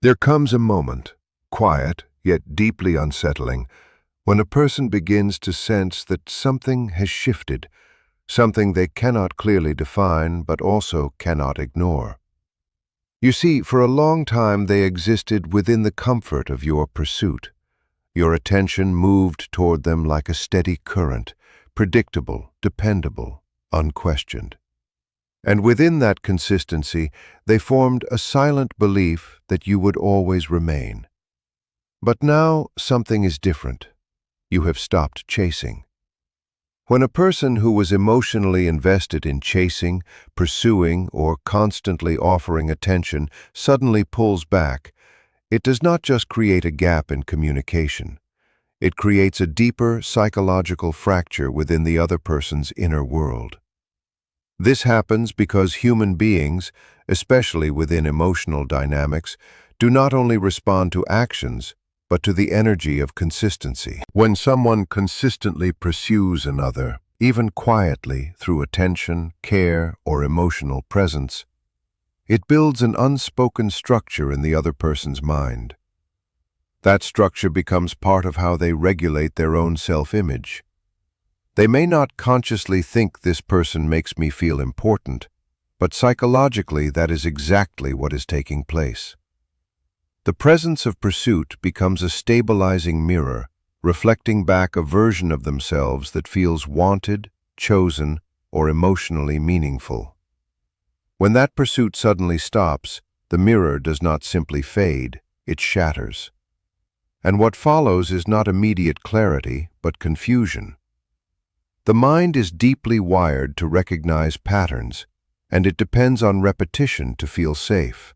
There comes a moment, quiet yet deeply unsettling, when a person begins to sense that something has shifted, something they cannot clearly define but also cannot ignore. You see, for a long time they existed within the comfort of your pursuit. Your attention moved toward them like a steady current, predictable, dependable, unquestioned. And within that consistency, they formed a silent belief that you would always remain. But now something is different. You have stopped chasing. When a person who was emotionally invested in chasing, pursuing, or constantly offering attention suddenly pulls back, it does not just create a gap in communication. It creates a deeper psychological fracture within the other person's inner world. This happens because human beings, especially within emotional dynamics, do not only respond to actions, but to the energy of consistency. When someone consistently pursues another, even quietly through attention, care, or emotional presence, it builds an unspoken structure in the other person's mind. That structure becomes part of how they regulate their own self-image. They may not consciously think this person makes me feel important, but psychologically that is exactly what is taking place. The presence of pursuit becomes a stabilizing mirror, reflecting back a version of themselves that feels wanted, chosen, or emotionally meaningful. When that pursuit suddenly stops, the mirror does not simply fade, it shatters. And what follows is not immediate clarity, but confusion. The mind is deeply wired to recognize patterns, and it depends on repetition to feel safe.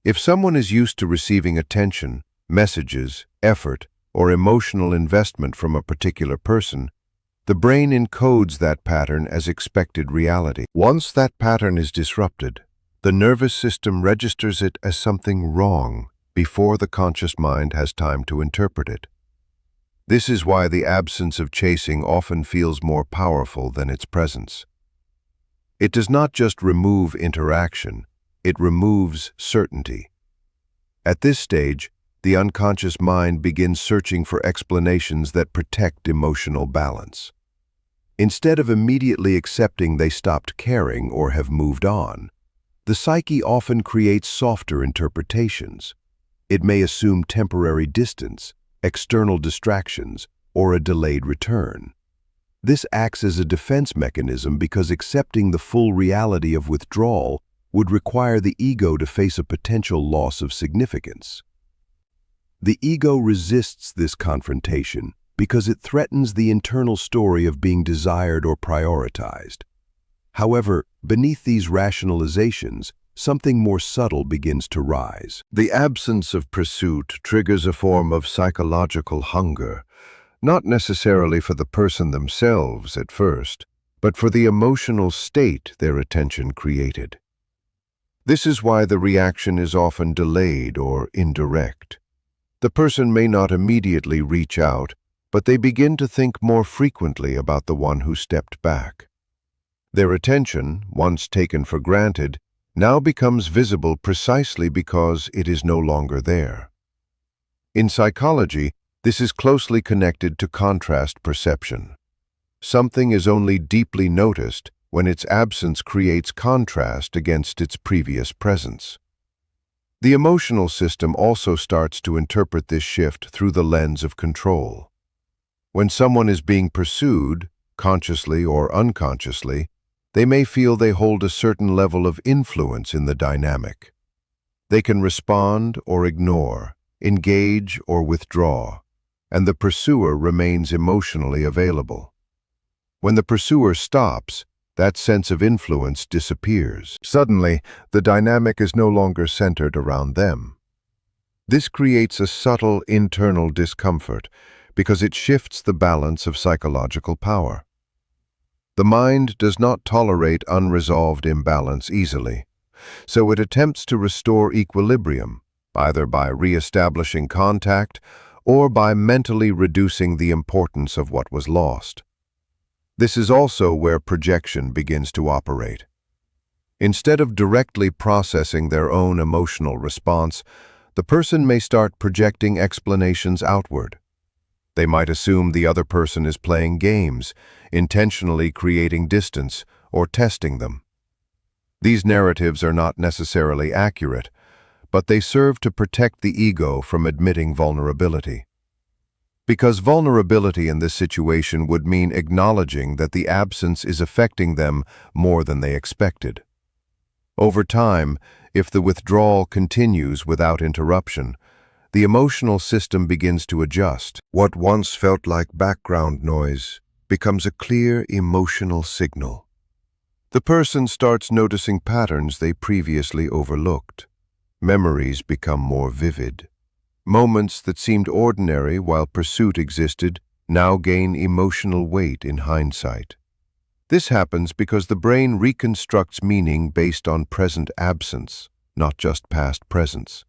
If someone is used to receiving attention, messages, effort, or emotional investment from a particular person, the brain encodes that pattern as expected reality. Once that pattern is disrupted, the nervous system registers it as something wrong before the conscious mind has time to interpret it. This is why the absence of chasing often feels more powerful than its presence. It does not just remove interaction, it removes certainty. At this stage, the unconscious mind begins searching for explanations that protect emotional balance. Instead of immediately accepting they stopped caring or have moved on, the psyche often creates softer interpretations. It may assume temporary distance, external distractions, or a delayed return. This acts as a defense mechanism because accepting the full reality of withdrawal would require the ego to face a potential loss of significance. The ego resists this confrontation because it threatens the internal story of being desired or prioritized. However, beneath these rationalizations, something more subtle begins to rise. The absence of pursuit triggers a form of psychological hunger, not necessarily for the person themselves at first, but for the emotional state their attention created. This is why the reaction is often delayed or indirect. The person may not immediately reach out, but they begin to think more frequently about the one who stepped back. Their attention, once taken for granted, now becomes visible precisely because it is no longer there. In psychology, this is closely connected to contrast perception. Something is only deeply noticed when its absence creates contrast against its previous presence. The emotional system also starts to interpret this shift through the lens of control. When someone is being pursued, consciously or unconsciously, they may feel they hold a certain level of influence in the dynamic. They can respond or ignore, engage or withdraw, and the pursuer remains emotionally available. When the pursuer stops, that sense of influence disappears. Suddenly, the dynamic is no longer centered around them. This creates a subtle internal discomfort because it shifts the balance of psychological power. The mind does not tolerate unresolved imbalance easily, so it attempts to restore equilibrium, either by re-establishing contact or by mentally reducing the importance of what was lost. This is also where projection begins to operate. Instead of directly processing their own emotional response, the person may start projecting explanations outward. They might assume the other person is playing games, intentionally creating distance, or testing them. These narratives are not necessarily accurate, but they serve to protect the ego from admitting vulnerability. Because vulnerability in this situation would mean acknowledging that the absence is affecting them more than they expected. Over time, if the withdrawal continues without interruption, the emotional system begins to adjust. What once felt like background noise becomes a clear emotional signal. The person starts noticing patterns they previously overlooked. Memories become more vivid. Moments that seemed ordinary while pursuit existed now gain emotional weight in hindsight. This happens because the brain reconstructs meaning based on present absence, not just past presence.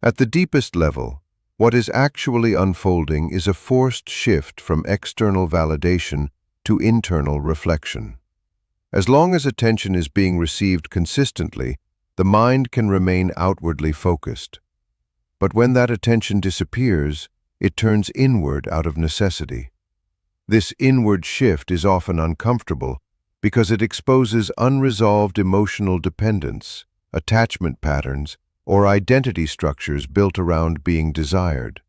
At the deepest level, what is actually unfolding is a forced shift from external validation to internal reflection. As long as attention is being received consistently, the mind can remain outwardly focused. But when that attention disappears, it turns inward out of necessity. This inward shift is often uncomfortable because it exposes unresolved emotional dependence, attachment patterns, or identity structures built around being desired.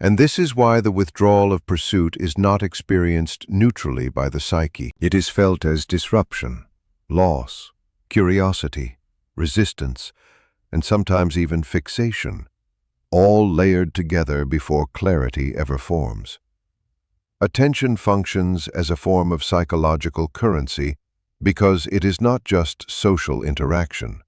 And this is why the withdrawal of pursuit is not experienced neutrally by the psyche. It is felt as disruption, loss, curiosity, resistance, and sometimes even fixation, all layered together before clarity ever forms. Attention functions as a form of psychological currency because it is not just social interaction.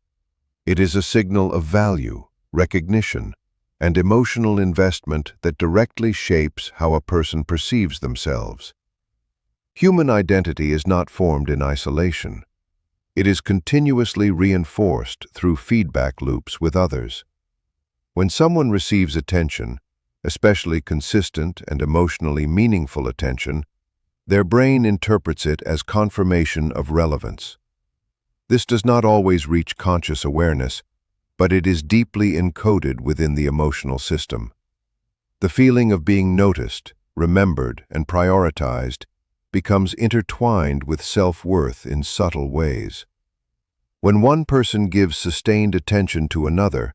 It is a signal of value, recognition, and emotional investment that directly shapes how a person perceives themselves. Human identity is not formed in isolation. It is continuously reinforced through feedback loops with others. When someone receives attention, especially consistent and emotionally meaningful attention, their brain interprets it as confirmation of relevance. This does not always reach conscious awareness, but it is deeply encoded within the emotional system. The feeling of being noticed, remembered, and prioritized becomes intertwined with self-worth in subtle ways. When one person gives sustained attention to another,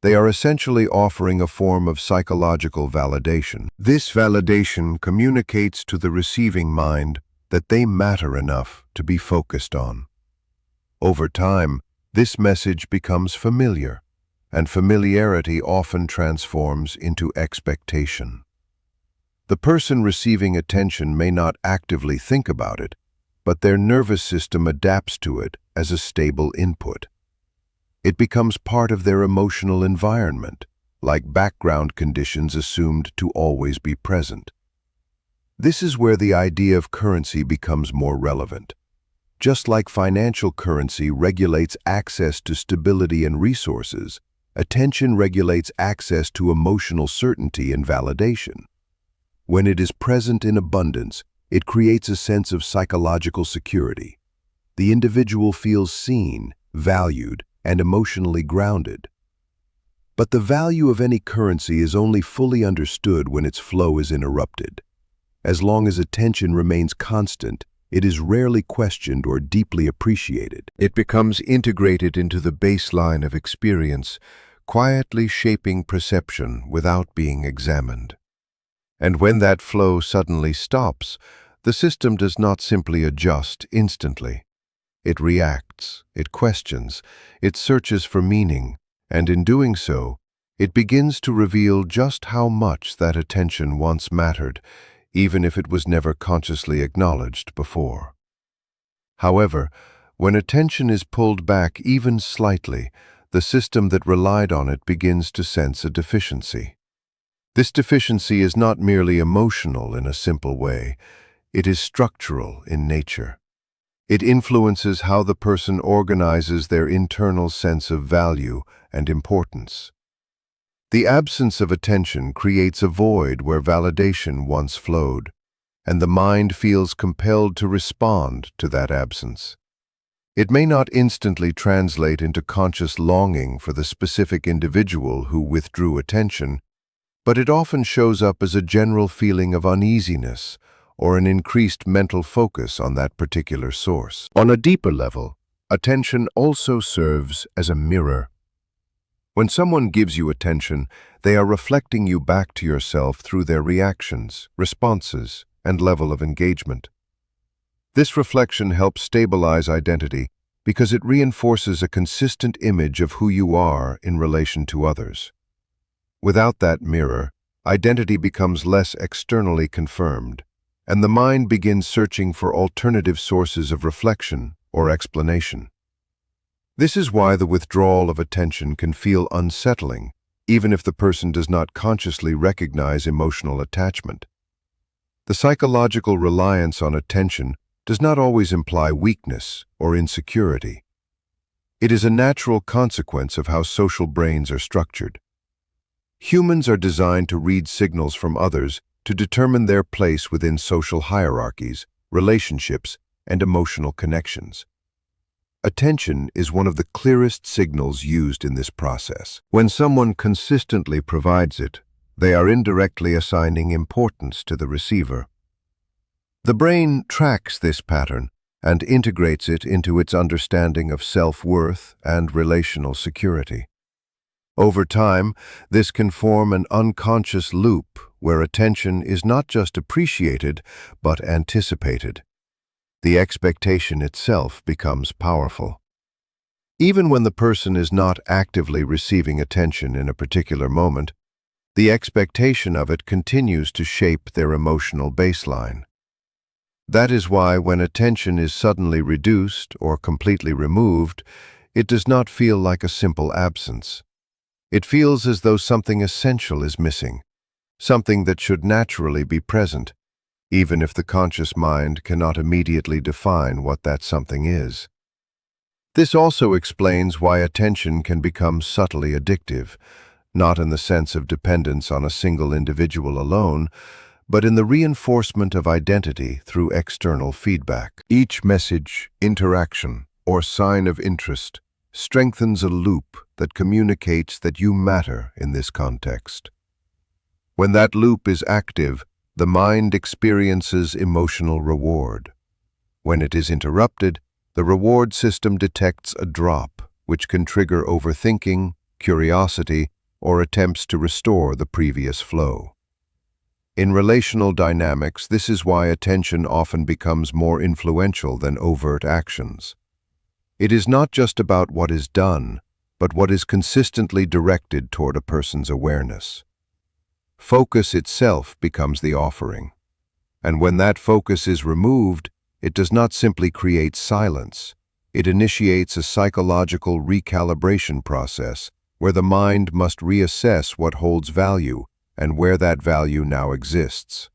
they are essentially offering a form of psychological validation. This validation communicates to the receiving mind that they matter enough to be focused on. Over time, this message becomes familiar, and familiarity often transforms into expectation. The person receiving attention may not actively think about it, but their nervous system adapts to it as a stable input. It becomes part of their emotional environment, like background conditions assumed to always be present. This is where the idea of currency becomes more relevant. Just like financial currency regulates access to stability and resources, attention regulates access to emotional certainty and validation. When it is present in abundance, it creates a sense of psychological security. The individual feels seen, valued, and emotionally grounded. But the value of any currency is only fully understood when its flow is interrupted. As long as attention remains constant, it is rarely questioned or deeply appreciated. It becomes integrated into the baseline of experience, quietly shaping perception without being examined. And when that flow suddenly stops, the system does not simply adjust instantly. It reacts, it questions, it searches for meaning, and in doing so, it begins to reveal just how much that attention once mattered, even if it was never consciously acknowledged before. However, when attention is pulled back even slightly, the system that relied on it begins to sense a deficiency. This deficiency is not merely emotional in a simple way, it is structural in nature. It influences how the person organizes their internal sense of value and importance. The absence of attention creates a void where validation once flowed, and the mind feels compelled to respond to that absence. It may not instantly translate into conscious longing for the specific individual who withdrew attention, but it often shows up as a general feeling of uneasiness or an increased mental focus on that particular source. On a deeper level, attention also serves as a mirror. When someone gives you attention, they are reflecting you back to yourself through their reactions, responses, and level of engagement. This reflection helps stabilize identity because it reinforces a consistent image of who you are in relation to others. Without that mirror, identity becomes less externally confirmed, and the mind begins searching for alternative sources of reflection or explanation. This is why the withdrawal of attention can feel unsettling, even if the person does not consciously recognize emotional attachment. The psychological reliance on attention does not always imply weakness or insecurity. It is a natural consequence of how social brains are structured. Humans are designed to read signals from others to determine their place within social hierarchies, relationships, and emotional connections. Attention is one of the clearest signals used in this process. When someone consistently provides it, they are indirectly assigning importance to the receiver. The brain tracks this pattern and integrates it into its understanding of self-worth and relational security. Over time, this can form an unconscious loop where attention is not just appreciated, but anticipated. The expectation itself becomes powerful. Even when the person is not actively receiving attention in a particular moment, the expectation of it continues to shape their emotional baseline. That is why when attention is suddenly reduced or completely removed, it does not feel like a simple absence. It feels as though something essential is missing, something that should naturally be present, even if the conscious mind cannot immediately define what that something is. This also explains why attention can become subtly addictive, not in the sense of dependence on a single individual alone, but in the reinforcement of identity through external feedback. Each message, interaction, or sign of interest strengthens a loop that communicates that you matter in this context. When that loop is active, the mind experiences emotional reward. When it is interrupted, the reward system detects a drop, which can trigger overthinking, curiosity, or attempts to restore the previous flow. In relational dynamics, this is why attention often becomes more influential than overt actions. It is not just about what is done, but what is consistently directed toward a person's awareness. Focus itself becomes the offering. And when that focus is removed, it does not simply create silence. It initiates a psychological recalibration process where the mind must reassess what holds value and where that value now exists.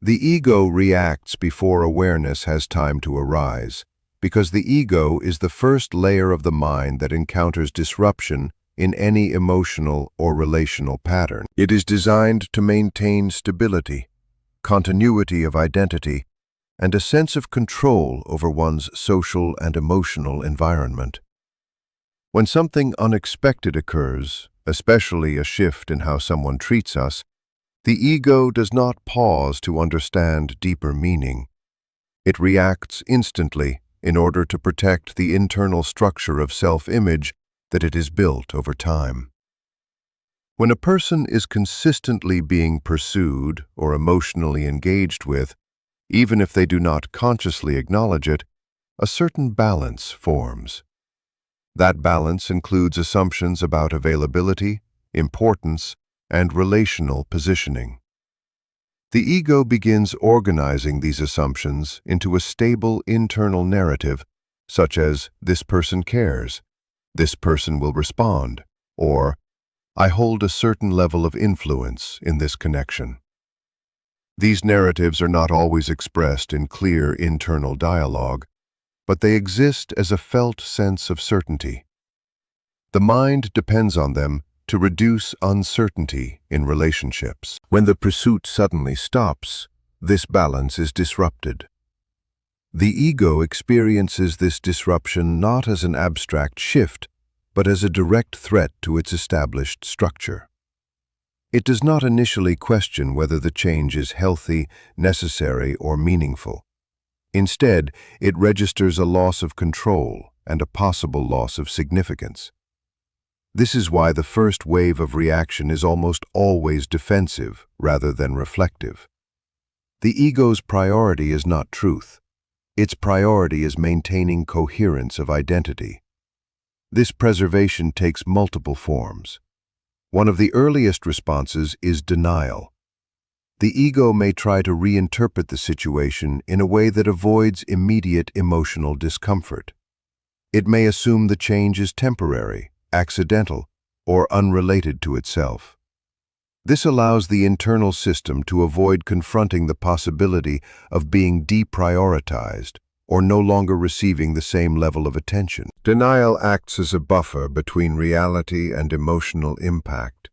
The ego reacts before awareness has time to arise, because the ego is the first layer of the mind that encounters disruption in any emotional or relational pattern. It is designed to maintain stability, continuity of identity, and a sense of control over one's social and emotional environment. When something unexpected occurs, especially a shift in how someone treats us, the ego does not pause to understand deeper meaning. It reacts instantly in order to protect the internal structure of self-image that it has built over time. When a person is consistently being pursued or emotionally engaged with, even if they do not consciously acknowledge it, a certain balance forms. That balance includes assumptions about availability, importance, and relational positioning. The ego begins organizing these assumptions into a stable internal narrative, such as, "This person cares," "This person will respond," or "I hold a certain level of influence in this connection." These narratives are not always expressed in clear internal dialogue, but they exist as a felt sense of certainty. The mind depends on them to reduce uncertainty in relationships. When the pursuit suddenly stops, this balance is disrupted. The ego experiences this disruption not as an abstract shift, but as a direct threat to its established structure. It does not initially question whether the change is healthy, necessary, or meaningful. Instead, it registers a loss of control and a possible loss of significance. This is why the first wave of reaction is almost always defensive rather than reflective. The ego's priority is not truth. Its priority is maintaining coherence of identity. This preservation takes multiple forms. One of the earliest responses is denial. The ego may try to reinterpret the situation in a way that avoids immediate emotional discomfort. It may assume the change is temporary, accidental, or unrelated to itself. This allows the internal system to avoid confronting the possibility of being deprioritized or no longer receiving the same level of attention. Denial acts as a buffer between reality and emotional impact,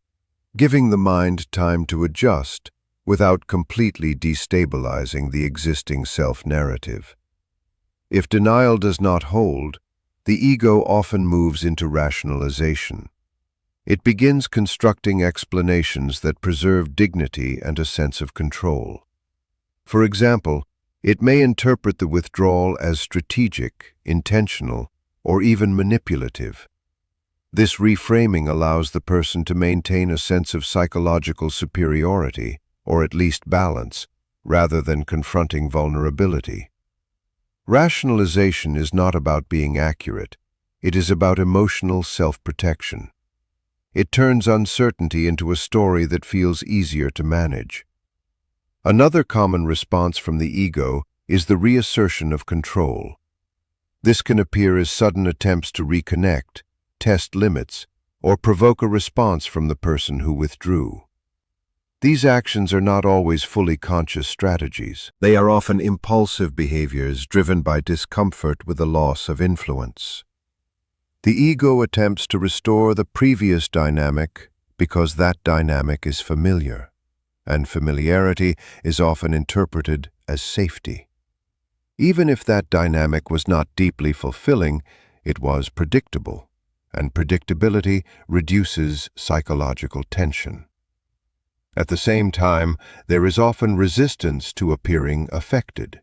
giving the mind time to adjust without completely destabilizing the existing self-narrative. If denial does not hold, the ego often moves into rationalization. It begins constructing explanations that preserve dignity and a sense of control. For example, it may interpret the withdrawal as strategic, intentional, or even manipulative. This reframing allows the person to maintain a sense of psychological superiority, or at least balance, rather than confronting vulnerability. Rationalization is not about being accurate. It is about emotional self-protection. It turns uncertainty into a story that feels easier to manage. Another common response from the ego is the reassertion of control. This can appear as sudden attempts to reconnect, test limits, or provoke a response from the person who withdrew. These actions are not always fully conscious strategies. They are often impulsive behaviors driven by discomfort with the loss of influence. The ego attempts to restore the previous dynamic because that dynamic is familiar, and familiarity is often interpreted as safety. Even if that dynamic was not deeply fulfilling, it was predictable, and predictability reduces psychological tension. At the same time, there is often resistance to appearing affected.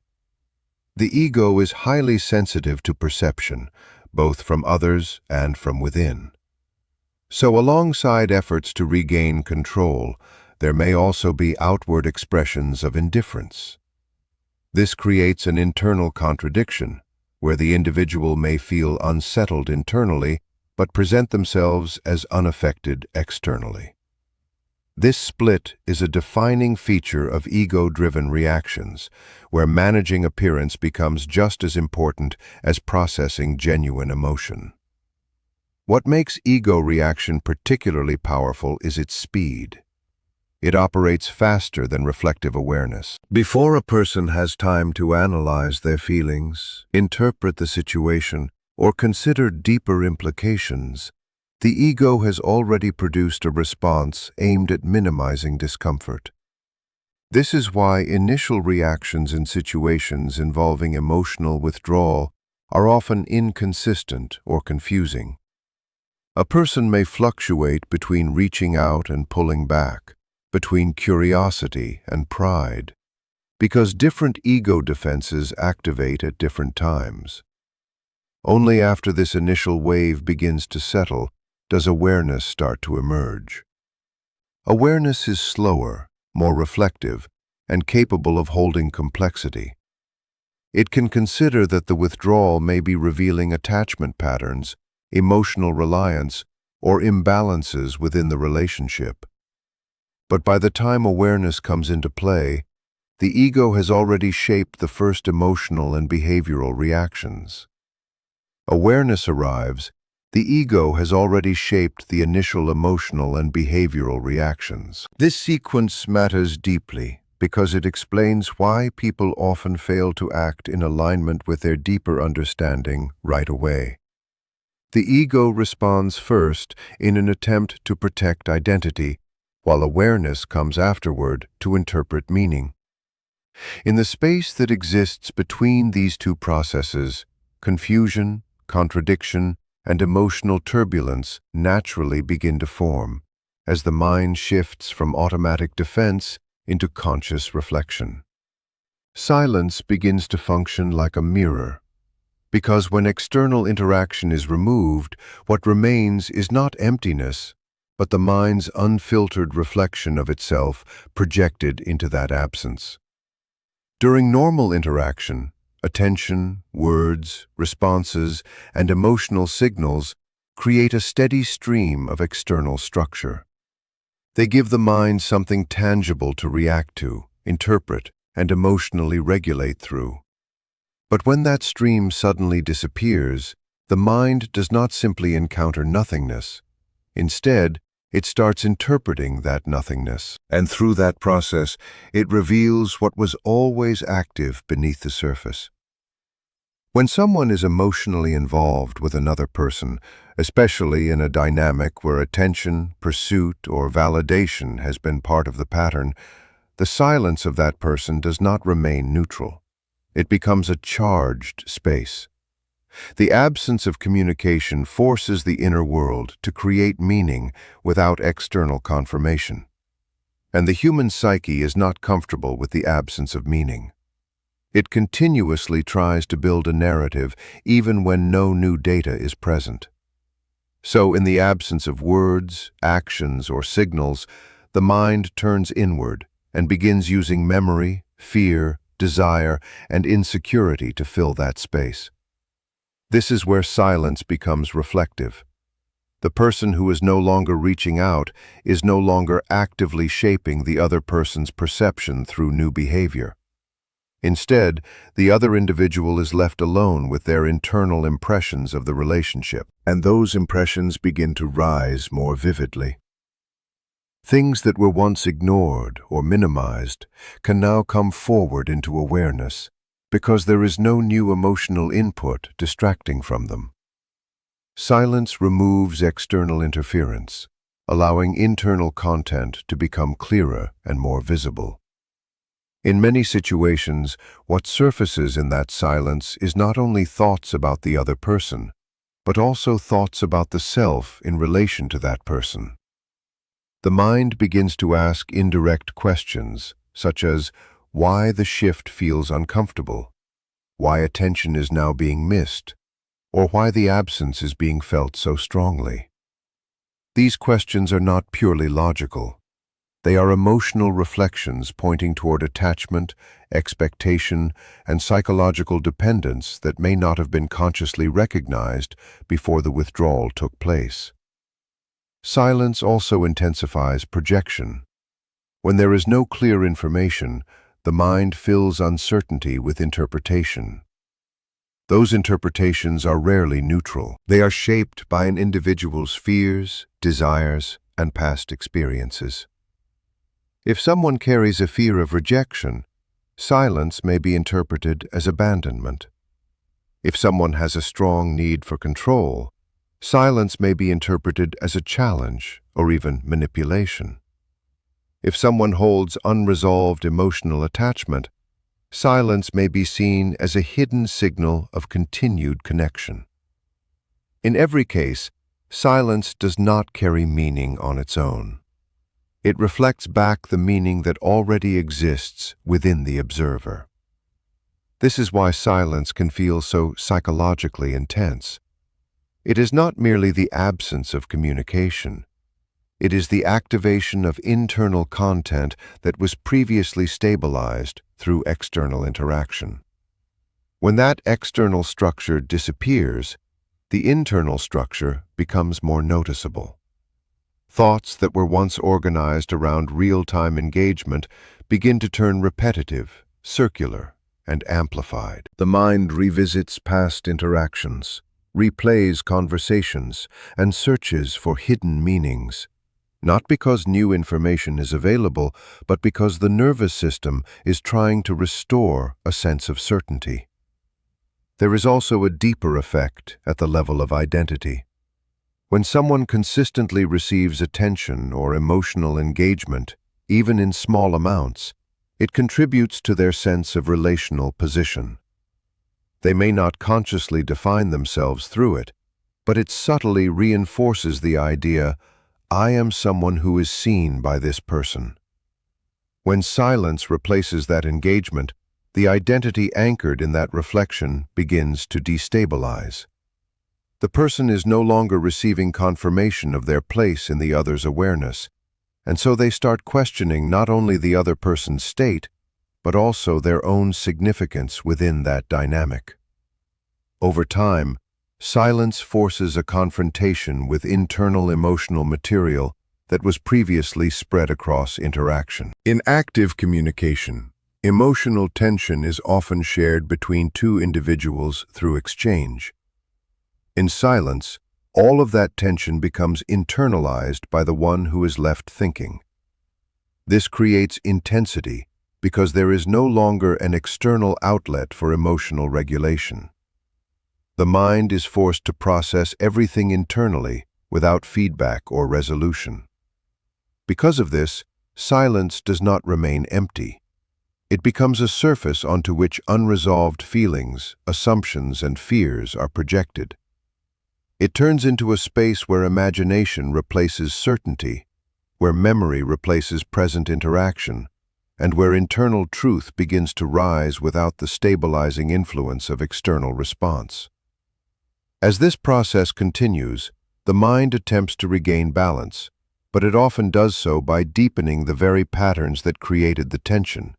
The ego is highly sensitive to perception, both from others and from within. So alongside efforts to regain control, there may also be outward expressions of indifference. This creates an internal contradiction, where the individual may feel unsettled internally, but present themselves as unaffected externally. This split is a defining feature of ego-driven reactions, where managing appearance becomes just as important as processing genuine emotion. What makes ego reaction particularly powerful is its speed. It operates faster than reflective awareness. Before a person has time to analyze their feelings, interpret the situation, or consider deeper implications, the ego has already produced a response aimed at minimizing discomfort. This is why initial reactions in situations involving emotional withdrawal are often inconsistent or confusing. A person may fluctuate between reaching out and pulling back, between curiosity and pride, because different ego defenses activate at different times. Only after this initial wave begins to settle does awareness start to emerge. Awareness is slower, more reflective, and capable of holding complexity. It can consider that the withdrawal may be revealing attachment patterns, emotional reliance, or imbalances within the relationship. But by the time awareness comes into play, the ego has already shaped the first emotional and behavioral reactions. Awareness arrives, the ego has already shaped the initial emotional and behavioral reactions. This sequence matters deeply because it explains why people often fail to act in alignment with their deeper understanding right away. The ego responds first in an attempt to protect identity, while awareness comes afterward to interpret meaning. In the space that exists between these two processes, confusion, contradiction, and emotional turbulence naturally begin to form, as the mind shifts from automatic defense into conscious reflection. Silence begins to function like a mirror, because when external interaction is removed, what remains is not emptiness, but the mind's unfiltered reflection of itself projected into that absence. During normal interaction, attention, words, responses, and emotional signals create a steady stream of external structure. They give the mind something tangible to react to, interpret, and emotionally regulate through. But when that stream suddenly disappears, the mind does not simply encounter nothingness. Instead, it starts interpreting that nothingness, and through that process, it reveals what was always active beneath the surface. When someone is emotionally involved with another person, especially in a dynamic where attention, pursuit, or validation has been part of the pattern, the silence of that person does not remain neutral. It becomes a charged space. The absence of communication forces the inner world to create meaning without external confirmation. And the human psyche is not comfortable with the absence of meaning. It continuously tries to build a narrative even when no new data is present. So, in the absence of words, actions, or signals, the mind turns inward and begins using memory, fear, desire, and insecurity to fill that space. This is where silence becomes reflective. The person who is no longer reaching out is no longer actively shaping the other person's perception through new behavior. Instead, the other individual is left alone with their internal impressions of the relationship, and those impressions begin to rise more vividly. Things that were once ignored or minimized can now come forward into awareness because there is no new emotional input distracting from them. Silence removes external interference, allowing internal content to become clearer and more visible. In many situations, what surfaces in that silence is not only thoughts about the other person, but also thoughts about the self in relation to that person. The mind begins to ask indirect questions, such as why the shift feels uncomfortable, why attention is now being missed, or why the absence is being felt so strongly. These questions are not purely logical. They are emotional reflections pointing toward attachment, expectation, and psychological dependence that may not have been consciously recognized before the withdrawal took place. Silence also intensifies projection. When there is no clear information, the mind fills uncertainty with interpretation. Those interpretations are rarely neutral. They are shaped by an individual's fears, desires, and past experiences. If someone carries a fear of rejection, silence may be interpreted as abandonment. If someone has a strong need for control, silence may be interpreted as a challenge or even manipulation. If someone holds unresolved emotional attachment, silence may be seen as a hidden signal of continued connection. In every case, silence does not carry meaning on its own. It reflects back the meaning that already exists within the observer. This is why silence can feel so psychologically intense. It is not merely the absence of communication. It is the activation of internal content that was previously stabilized through external interaction. When that external structure disappears, the internal structure becomes more noticeable. Thoughts that were once organized around real-time engagement begin to turn repetitive, circular, and amplified. The mind revisits past interactions, replays conversations, and searches for hidden meanings, not because new information is available, but because the nervous system is trying to restore a sense of certainty. There is also a deeper effect at the level of identity. When someone consistently receives attention or emotional engagement, even in small amounts, It contributes to their sense of relational position. They may not consciously define themselves through it, but it subtly reinforces the idea, I am someone who is seen by this person. When silence replaces that engagement, the identity anchored in that reflection begins to destabilize. The person is no longer receiving confirmation of their place in the other's awareness, and so they start questioning not only the other person's state, but also their own significance within that dynamic. Over time, silence forces a confrontation with internal emotional material that was previously spread across interaction. In active communication, emotional tension is often shared between two individuals through exchange. In silence, all of that tension becomes internalized by the one who is left thinking. This creates intensity because there is no longer an external outlet for emotional regulation. The mind is forced to process everything internally without feedback or resolution. Because of this, silence does not remain empty. It becomes a surface onto which unresolved feelings, assumptions, and fears are projected. It turns into a space where imagination replaces certainty, where memory replaces present interaction, and where internal truth begins to rise without the stabilizing influence of external response. As this process continues, the mind attempts to regain balance, but it often does so by deepening the very patterns that created the tension.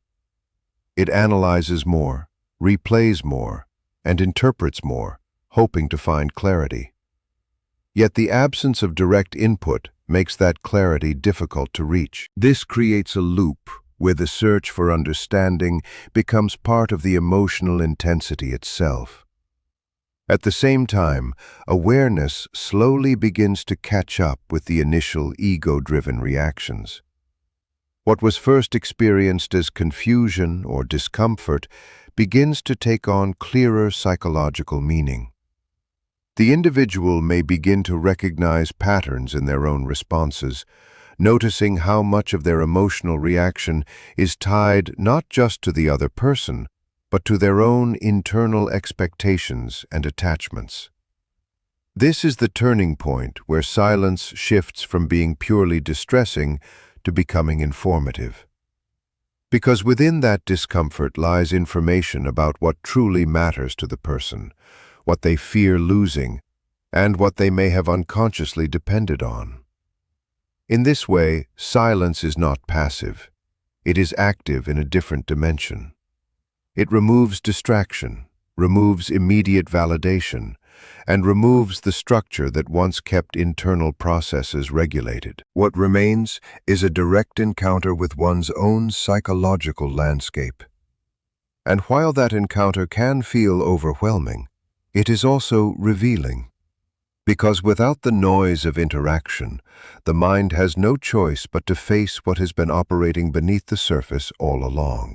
It analyzes more, replays more, and interprets more, hoping to find clarity. Yet the absence of direct input makes that clarity difficult to reach. This creates a loop where the search for understanding becomes part of the emotional intensity itself. At the same time, awareness slowly begins to catch up with the initial ego-driven reactions. What was first experienced as confusion or discomfort begins to take on clearer psychological meaning. The individual may begin to recognize patterns in their own responses, noticing how much of their emotional reaction is tied not just to the other person, but to their own internal expectations and attachments. This is the turning point where silence shifts from being purely distressing to becoming informative. Because within that discomfort lies information about what truly matters to the person, what they fear losing, and what they may have unconsciously depended on. In this way, silence is not passive. It is active in a different dimension. It removes distraction, removes immediate validation, and removes the structure that once kept internal processes regulated. What remains is a direct encounter with one's own psychological landscape. And while that encounter can feel overwhelming, it is also revealing. Because without the noise of interaction, the mind has no choice but to face what has been operating beneath the surface all along.